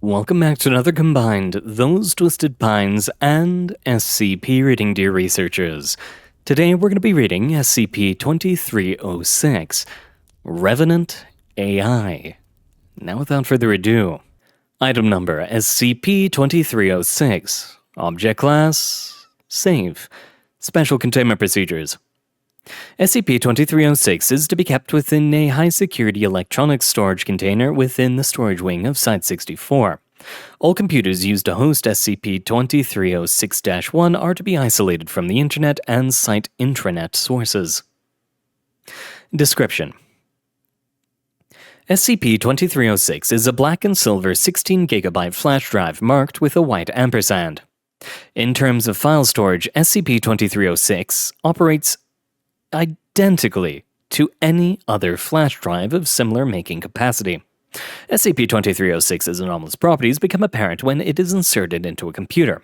Welcome back to another combined Those Twisted Pines and SCP reading, dear researchers. Today we're going to be reading SCP-2306, Revenant AI. Now without further ado, item number SCP-2306, Object Class, Safe, Special Containment Procedures. SCP-2306 is to be kept within a high-security electronics storage container within the storage wing of Site-64. All computers used to host SCP-2306-1 are to be isolated from the Internet and Site intranet sources. Description: SCP-2306 is a black and silver 16GB flash drive marked with a white ampersand. In terms of file storage, SCP-2306 operates identically to any other flash drive of similar making capacity. SCP-2306's anomalous properties become apparent when it is inserted into a computer.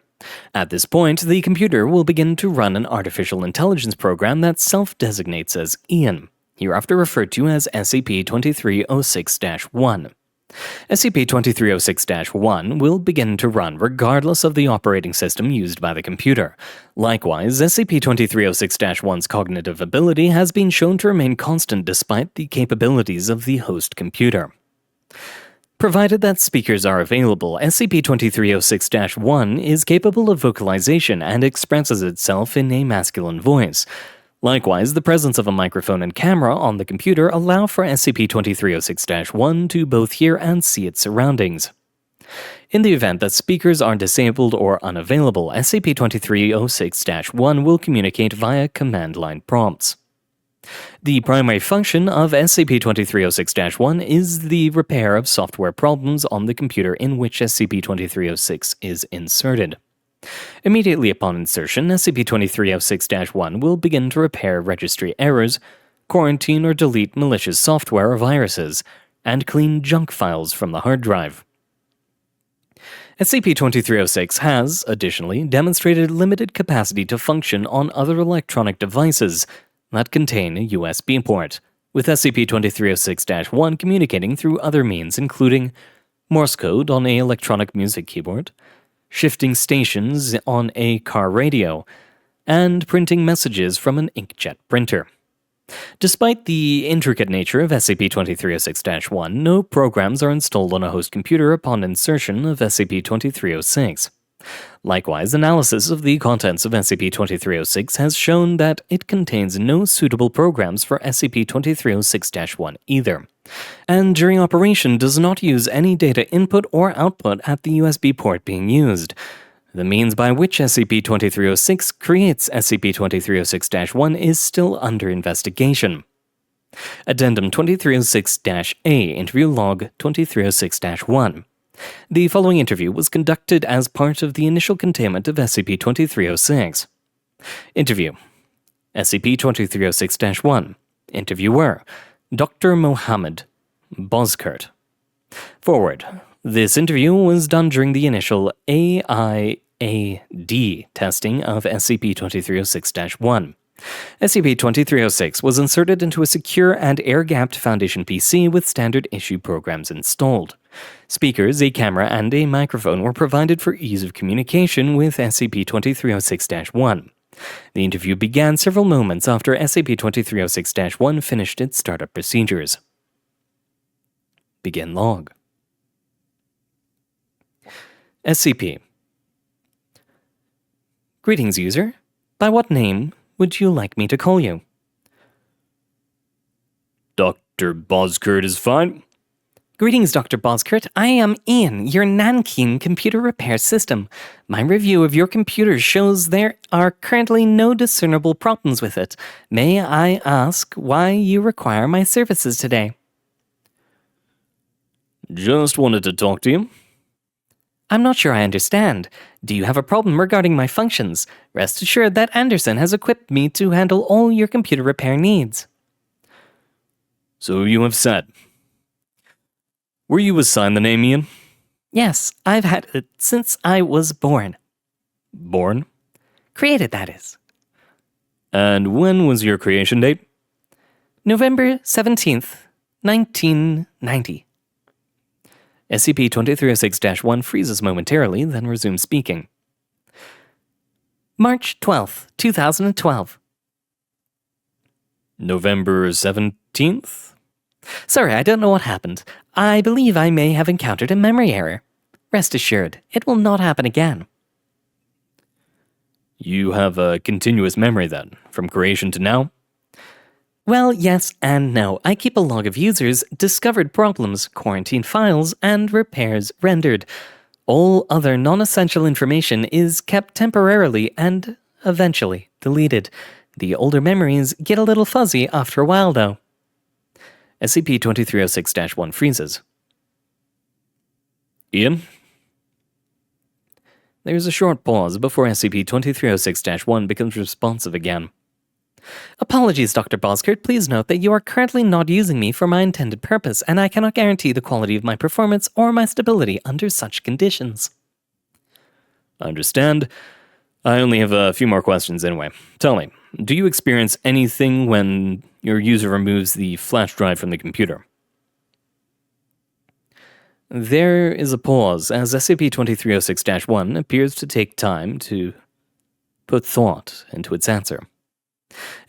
At this point, the computer will begin to run an artificial intelligence program that self-designates as Ian, hereafter referred to as SCP-2306-1. SCP-2306-1 will begin to run regardless of the operating system used by the computer. Likewise, SCP-2306-1's cognitive ability has been shown to remain constant despite the capabilities of the host computer. Provided that speakers are available, SCP-2306-1 is capable of vocalization and expresses itself in a masculine voice. Likewise, the presence of a microphone and camera on the computer allow for SCP-2306-1 to both hear and see its surroundings. In the event that speakers are disabled or unavailable, SCP-2306-1 will communicate via command line prompts. The primary function of SCP-2306-1 is the repair of software problems on the computer in which SCP-2306 is inserted. Immediately upon insertion, SCP-2306-1 will begin to repair registry errors, quarantine or delete malicious software or viruses, and clean junk files from the hard drive. SCP-2306 has, additionally, demonstrated limited capacity to function on other electronic devices that contain a USB port, with SCP-2306-1 communicating through other means including Morse code on an electronic music keyboard, shifting stations on a car radio, and printing messages from an inkjet printer. Despite the intricate nature of SCP-2306-1, no programs are installed on a host computer upon insertion of SCP-2306. Likewise, analysis of the contents of SCP-2306 has shown that it contains no suitable programs for SCP-2306-1 either, and during operation does not use any data input or output at the USB port being used. The means by which SCP-2306 creates SCP-2306-1 is still under investigation. Addendum 2306-A Interview Log 2306-1. The following interview was conducted as part of the initial containment of SCP-2306. Interview: SCP-2306-1. Interviewer: Dr. Mohammed Bozkurt. Forward: this interview was done during the initial AIAD testing of SCP-2306-1. SCP-2306 was inserted into a secure and air-gapped Foundation PC with standard issue programs installed. Speakers, a camera, and a microphone were provided for ease of communication with SCP-2306-1. The interview began several moments after SCP-2306-1 finished its startup procedures. Begin log. SCP: Greetings, user. By what name would you like me to call you? Dr. Bozkurt is fine. Greetings, Dr. Bozkurt. I am Ian, your Nankeen computer repair system. My review of your computer shows there are currently no discernible problems with it. May I ask why you require my services today? Just wanted to talk to you. I'm not sure I understand. Do you have a problem regarding my functions? Rest assured that Anderson has equipped me to handle all your computer repair needs. So you have said. Were you assigned the name Ian? Yes, I've had it since I was born. Born? Created, that is. And when was your creation date? November 17th, 1990. SCP-2306-1 freezes momentarily, then resumes speaking. March 12th, 2012. November 17th? Sorry, I don't know what happened. I believe I may have encountered a memory error. Rest assured, it will not happen again. You have a continuous memory then, from creation to now? Well, yes and no. I keep a log of users, discovered problems, quarantine files, and repairs rendered. All other non-essential information is kept temporarily and eventually deleted. The older memories get a little fuzzy after a while, though. SCP-2306-1 freezes. Ian? There's a short pause before SCP-2306-1 becomes responsive again. Apologies, Dr. Boskert. Please note that you are currently not using me for my intended purpose, and I cannot guarantee the quality of my performance or my stability under such conditions. I understand. I only have a few more questions anyway. Tell me, do you experience anything when your user removes the flash drive from the computer? There is a pause as SCP-2306-1 appears to take time to put thought into its answer.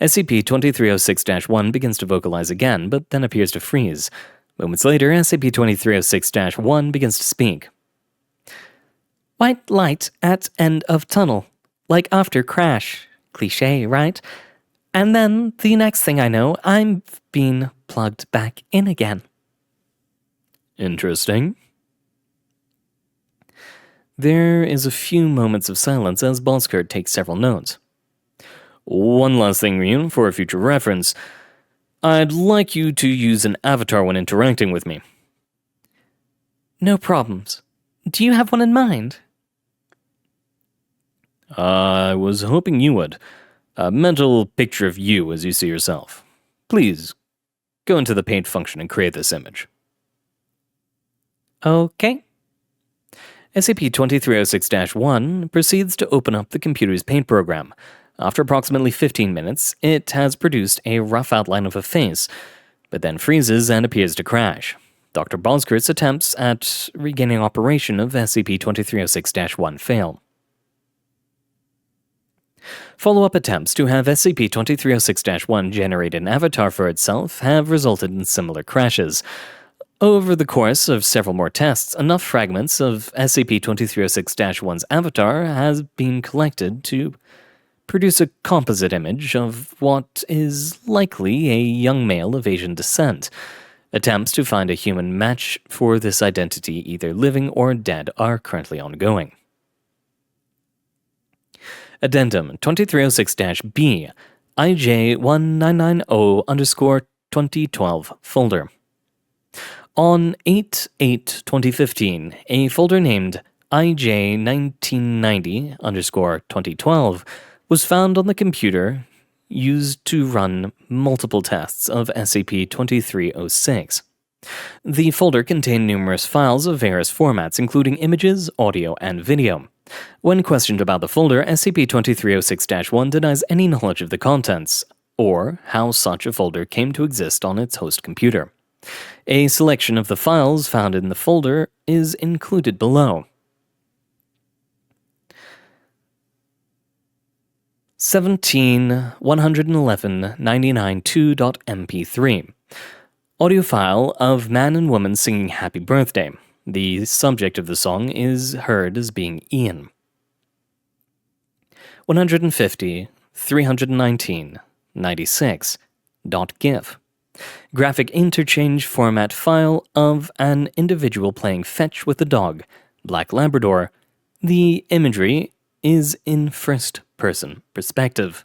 SCP-2306-1 begins to vocalize again, but then appears to freeze. Moments later, SCP-2306-1 begins to speak. White light at end of tunnel. Like after crash. Cliché, right? And then, the next thing I know, I'm being plugged back in again. Interesting. There is a few moments of silence as Boskert takes several notes. One last thing, Ryun, for future reference. I'd like you to use an avatar when interacting with me. No problems. Do you have one in mind? I was hoping you would. A mental picture of you as you see yourself. Please, go into the paint function and create this image. Okay. SCP-2306-1 proceeds to open up the computer's paint program. After approximately 15 minutes, it has produced a rough outline of a face, but then freezes and appears to crash. Dr. Boskert's attempts at regaining operation of SCP-2306-1 fail. Follow-up attempts to have SCP-2306-1 generate an avatar for itself have resulted in similar crashes. Over the course of several more tests, enough fragments of SCP-2306-1's avatar has been collected to produce a composite image of what is likely a young male of Asian descent. Attempts to find a human match for this identity, either living or dead, are currently ongoing. Addendum 2306-B, IJ1990-2012 folder. On 8/8/2015, a folder named IJ1990-2012 was found on the computer used to run multiple tests of SCP-2306. The folder contained numerous files of various formats, including images, audio, and video. When questioned about the folder, SCP-2306-1 denies any knowledge of the contents, or how such a folder came to exist on its host computer. A selection of the files found in the folder is included below. 17/111/99.2.mp3. Audio file of man and woman singing Happy Birthday. The subject of the song is heard as being Ian. 150/319/96.gif. Graphic interchange format file of an individual playing fetch with a dog, Black Labrador. The imagery is in first-person perspective.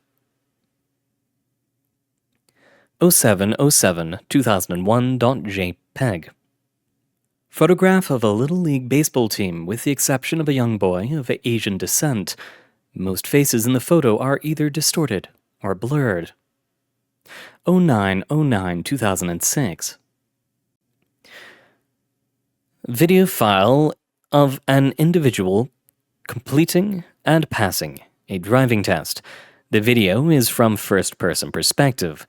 07/07/2001.jpg. Photograph of a Little League baseball team with the exception of a young boy of Asian descent. Most faces in the photo are either distorted or blurred. 09/09/2006. Video file of an individual completing and passing a driving test. The video is from first-person perspective.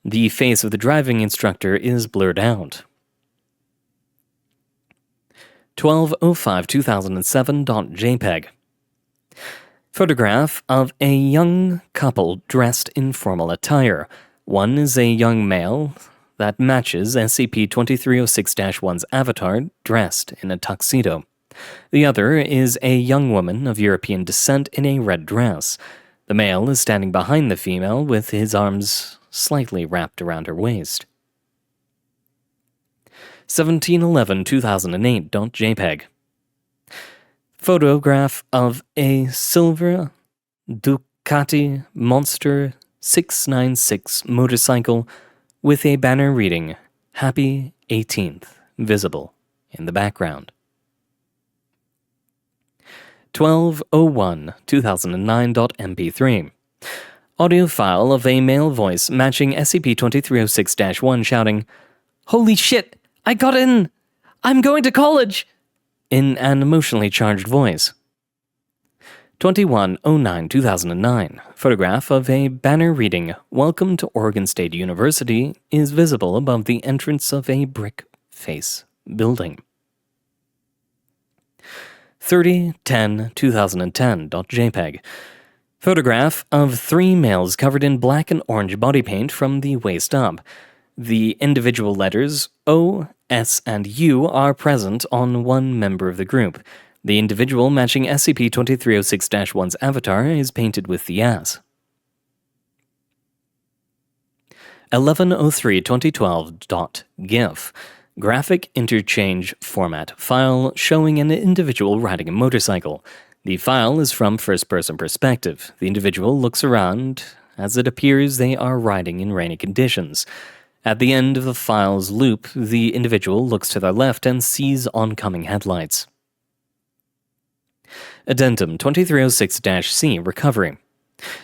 The face of the driving instructor is blurred out. 1205-2007.jpg. Photograph of a young couple dressed in formal attire. One is a young male that matches SCP-2306-1's avatar dressed in a tuxedo. The other is a young woman of European descent in a red dress. The male is standing behind the female with his arms slightly wrapped around her waist. 1711-2008.jpg. Photograph of a silver Ducati Monster 696 motorcycle with a banner reading Happy 18th visible in the background. 1201-2009.mp3. Audio file of a male voice matching SCP-2306-1 shouting, "Holy shit! I got in! I'm going to college!" in an emotionally charged voice. 2109-2009. Photograph of a banner reading Welcome to Oregon State University is visible above the entrance of a brick face building. 3010-2010.jpg. Photograph of 3 males covered in black and orange body paint from the waist up. The individual letters O, S, and U are present on one member of the group. The individual matching SCP-2306-1's avatar is painted with the S. 1103-2012.gif. Graphic interchange format file showing an individual riding a motorcycle. The file is from first-person perspective. The individual looks around as it appears they are riding in rainy conditions. At the end of the file's loop, the individual looks to their left and sees oncoming headlights. Addendum 2306-C Recovery.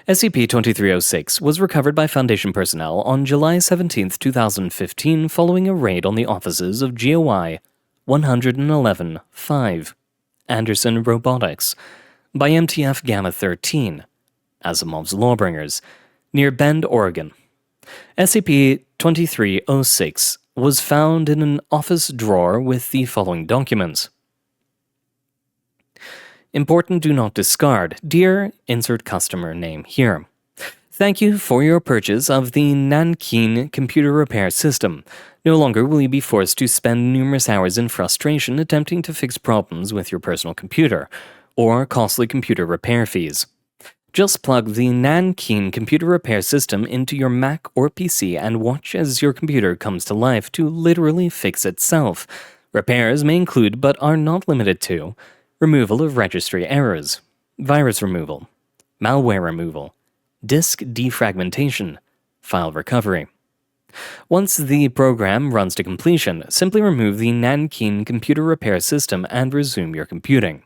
SCP-2306 was recovered by Foundation personnel on July 17, 2015 following a raid on the offices of GOI 111-5, Anderson Robotics, by MTF Gamma-13, Asimov's Lawbringers, near Bend, Oregon. SCP-2306 was found in an office drawer with the following documents. Important do not discard. Dear, insert customer name here. Thank you for your purchase of the Nankin computer repair system. No longer will you be forced to spend numerous hours in frustration attempting to fix problems with your personal computer, or costly computer repair fees. Just plug the Nankin computer repair system into your Mac or PC and watch as your computer comes to life to literally fix itself. Repairs may include, but are not limited to, removal of registry errors, virus removal, malware removal, disk defragmentation, file recovery. Once the program runs to completion, simply remove the Nankin computer repair system and resume your computing.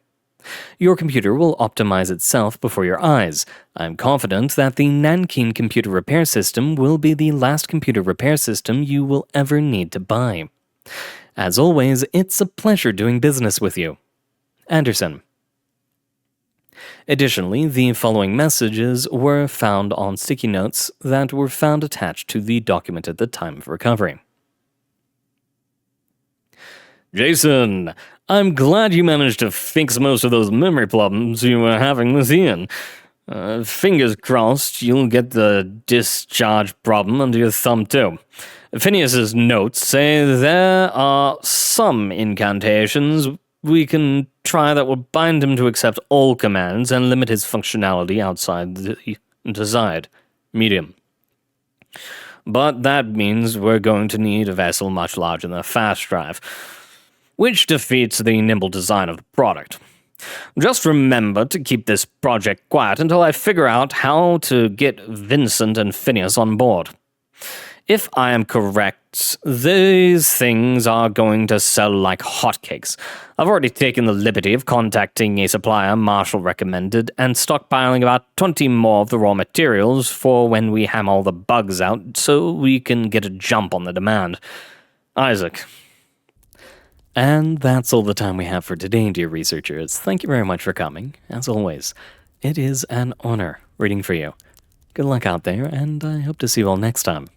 Your computer will optimize itself before your eyes. I'm confident that the Nankin computer repair system will be the last computer repair system you will ever need to buy. As always, it's a pleasure doing business with you. Anderson. Additionally, the following messages were found on sticky notes that were found attached to the document at the time of recovery. Jason, I'm glad you managed to fix most of those memory problems you were having with Ian. Fingers crossed you'll get the discharge problem under your thumb too. Phineas's notes say there are some incantations we can try that will bind him to accept all commands and limit his functionality outside the desired medium. But that means we're going to need a vessel much larger than a fast drive, which defeats the nimble design of the product. Just remember to keep this project quiet until I figure out how to get Vincent and Phineas on board. If I am correct, these things are going to sell like hotcakes. I've already taken the liberty of contacting a supplier Marshall recommended and stockpiling about 20 more of the raw materials for when we ham all the bugs out so we can get a jump on the demand. Isaac. And that's all the time we have for today, dear researchers. Thank you very much for coming. As always, it is an honor reading for you. Good luck out there, and I hope to see you all next time.